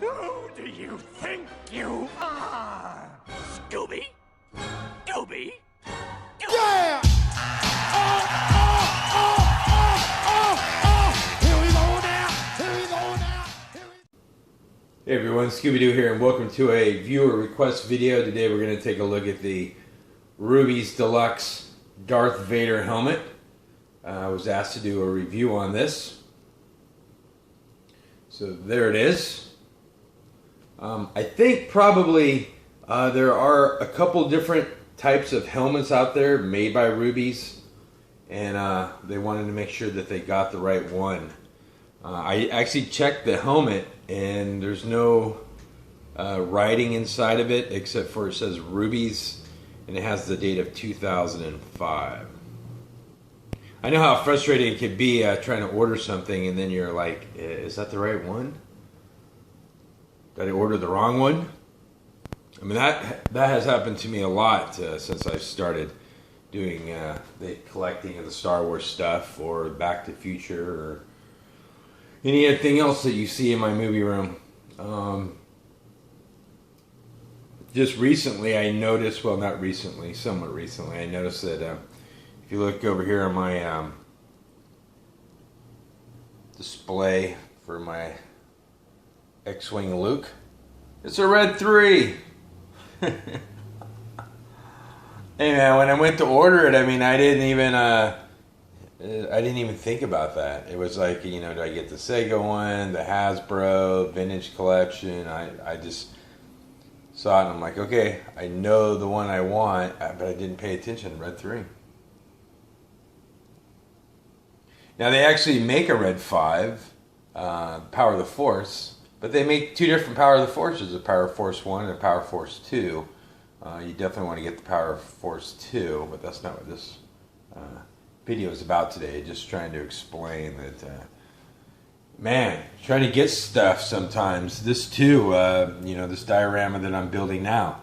Who do you think you are? Scooby? Dooby? Yeah! Here we go now! Here we go now! Hey everyone, Scooby-Doo here, and welcome to a viewer request video. Today we're going to take a look at the Rubies Deluxe Darth Vader helmet. I was asked to do a review on this. So there it is. I think probably there are a couple different types of helmets out there made by Rubies, and they wanted to make sure that they got the right one. I actually checked the helmet, and there's no writing inside of it except for it says Rubies, and it has the date of 2005. I know how frustrating it could be trying to order something and then you're like, is that the right one? Did I order the wrong one? I mean, that has happened to me a lot since I started doing the collecting of the Star Wars stuff, or Back to the Future, or anything else that you see in my movie room. Just recently I noticed, well, not recently, somewhat recently, I noticed that if you look over here on my display for my X-Wing Luke, it's a red 3. Hey man, when I went to order it, I mean, I didn't even think about that. It was like, you know, do I get the Sega one, the Hasbro Vintage Collection? I just saw it and I'm like, okay, I know the one I want, but I didn't pay attention. Red 3. Now they actually make a Red 5, Power of the Force, but they make two different Power of the Forces, a Power Force 1 and a Power Force 2. You definitely want to get the Power Force 2, but that's not what this video is about today. Just trying to explain that, man, trying to get stuff sometimes. This too, you know, this diorama that I'm building now.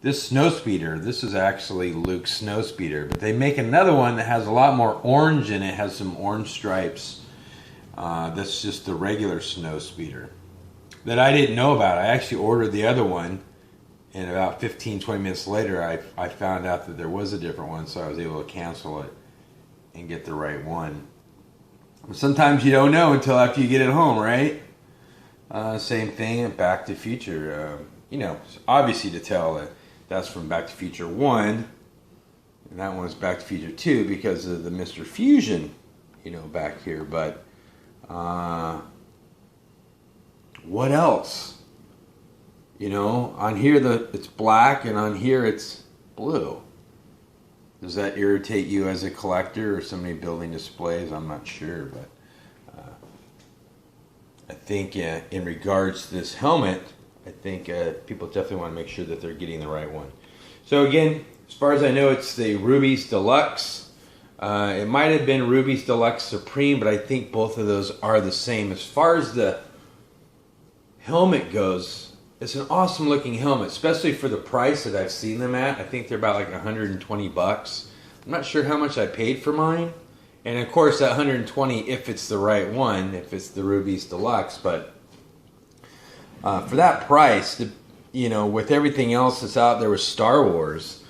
This snowspeeder, this is actually Luke's snowspeeder, but they make another one that has a lot more orange in it, has some orange stripes. That's just the regular snowspeeder that I didn't know about. I actually ordered the other one, and about 15-20 minutes later I found out that there was a different one, so I was able to cancel it and get the right one. Sometimes you don't know until after you get it home, right? Same thing at Back to the Future. You know, obviously to tell that that's from Back to the Future 1, and that one's Back to the Future 2 because of the Mr. Fusion, you know, back here. But what else? You know, on here it's black, and on here it's blue. Does that irritate you as a collector or somebody building displays? I'm not sure, but I think in regards to this helmet, I think people definitely want to make sure that they're getting the right one. So again, as far as I know, it's the Rubies Deluxe. It might have been Rubies Deluxe Supreme, but I think both of those are the same. As far as the helmet goes, it's an awesome looking helmet, especially for the price that I've seen them at. I think they're about like 120 bucks. I'm not sure how much I paid for mine. And of course that 120 if it's the right one, if it's the Rubies Deluxe. But for that price, you know, with everything else that's out there with Star Wars,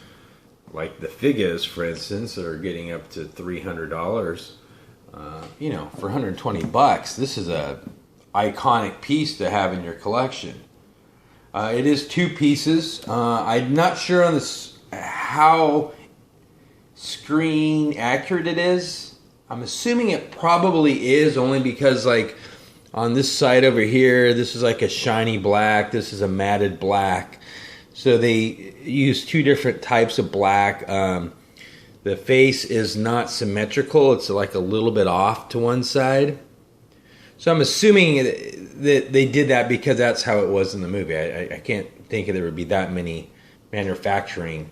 like the figures, for instance, that are getting up to $300, you know, for 120 bucks, this is a iconic piece to have in your collection. It is two pieces. I'm not sure on this how screen accurate it is. I'm assuming it probably is, only because like on this side over here, this is like a shiny black, this is a matted black. So they use two different types of black. The face is not symmetrical. It's like a little bit off to one side. So I'm assuming that they did that because that's how it was in the movie. I can't think there would be that many manufacturing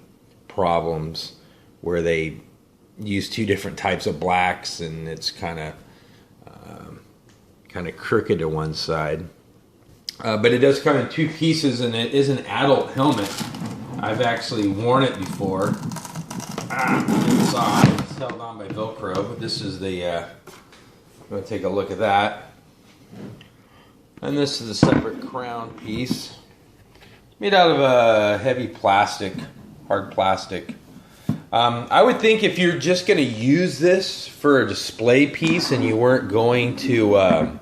problems where they use two different types of blacks and it's kind of crooked to one side. But it does come in two pieces, and it is an adult helmet. I've actually worn it before. Inside, it's held on by Velcro. But this is the. I'm going to take a look at that. And this is a separate crown piece. Made out of a heavy plastic, hard plastic. I would think if you're just going to use this for a display piece and you weren't going to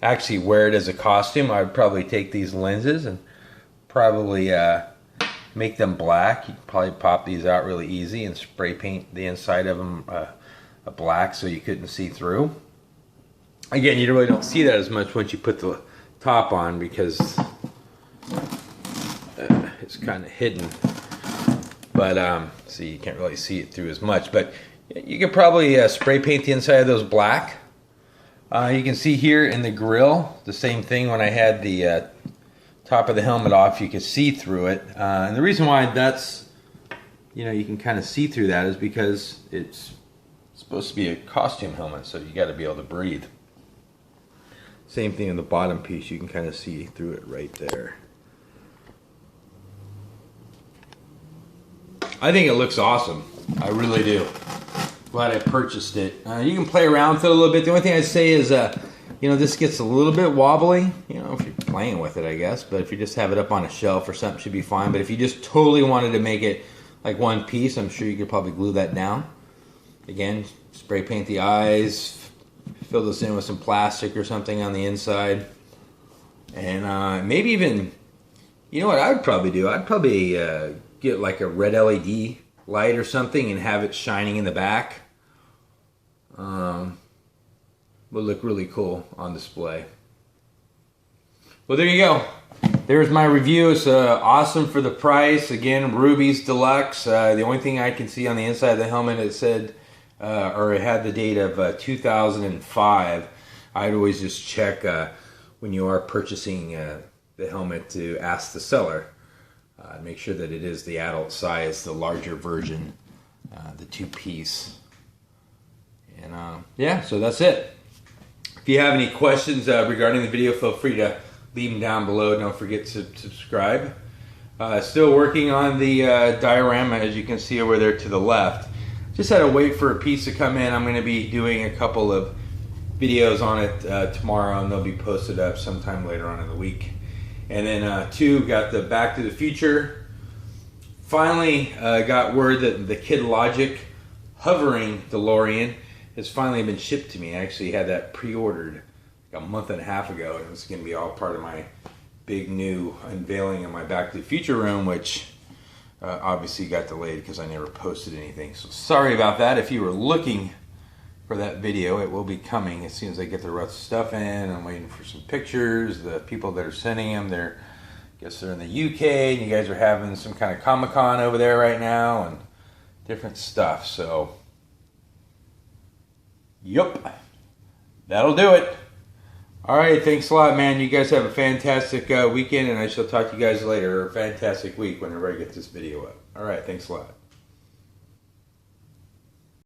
actually wear it as a costume, I would probably take these lenses and probably make them black. You can probably pop these out really easy and spray paint the inside of them a black so you couldn't see through. Again, you really don't see that as much once you put the top on because it's kind of hidden. But so you can't really see it through as much. But you could probably spray paint the inside of those black. You can see here in the grill the same thing. When I had the top of the helmet off, you could see through it. And the reason why that's, you can kind of see through that is because it's supposed to be a costume helmet, so you got to be able to breathe. Same thing in the bottom piece, you can kind of see through it right there. I think it looks awesome. I really do. Glad I purchased it. You can play around with it a little bit. The only thing I'd say is, this gets a little bit wobbly, if you're playing with it, I guess. But if you just have it up on a shelf or something, it should be fine. But if you just totally wanted to make it like one piece, I'm sure you could probably glue that down. Again, spray paint the eyes, fill this in with some plastic or something on the inside. And maybe even, what I would probably do? I'd probably get like a red LED light or something and have it shining in the back. Would look really cool on display. Well, there you go. There's my review. It's awesome for the price. Again, Rubies Deluxe. The only thing I can see on the inside of the helmet, it said, or it had the date of 2005. I'd always just check when you are purchasing the helmet to ask the seller. Make sure that it is the adult size, the larger version, the 2-piece. And yeah, so that's it. If you have any questions regarding the video, feel free to leave them down below. Don't forget to subscribe. Still working on the diorama, as you can see over there to the left. Just had to wait for a piece to come in. I'm going to be doing a couple of videos on it tomorrow, and they'll be posted up sometime later on in the week. And then 2, got the Back to the Future. Finally got word that the Kid Logic hovering DeLorean has finally been shipped to me. I actually had that pre-ordered like a month and a half ago, and it's going to be all part of my big new unveiling in my Back to the Future room, which obviously got delayed because I never posted anything. So sorry about that. If you were looking for that video, it will be coming as soon as I get the rest of stuff in. I'm waiting for some pictures. The people that are sending them, I guess they're in the UK, and you guys are having some kind of Comic-Con over there right now and different stuff. So, yup, that'll do it. All right, thanks a lot, man. You guys have a fantastic weekend, and I shall talk to you guys later. Or a fantastic week whenever I get this video up. All right, thanks a lot.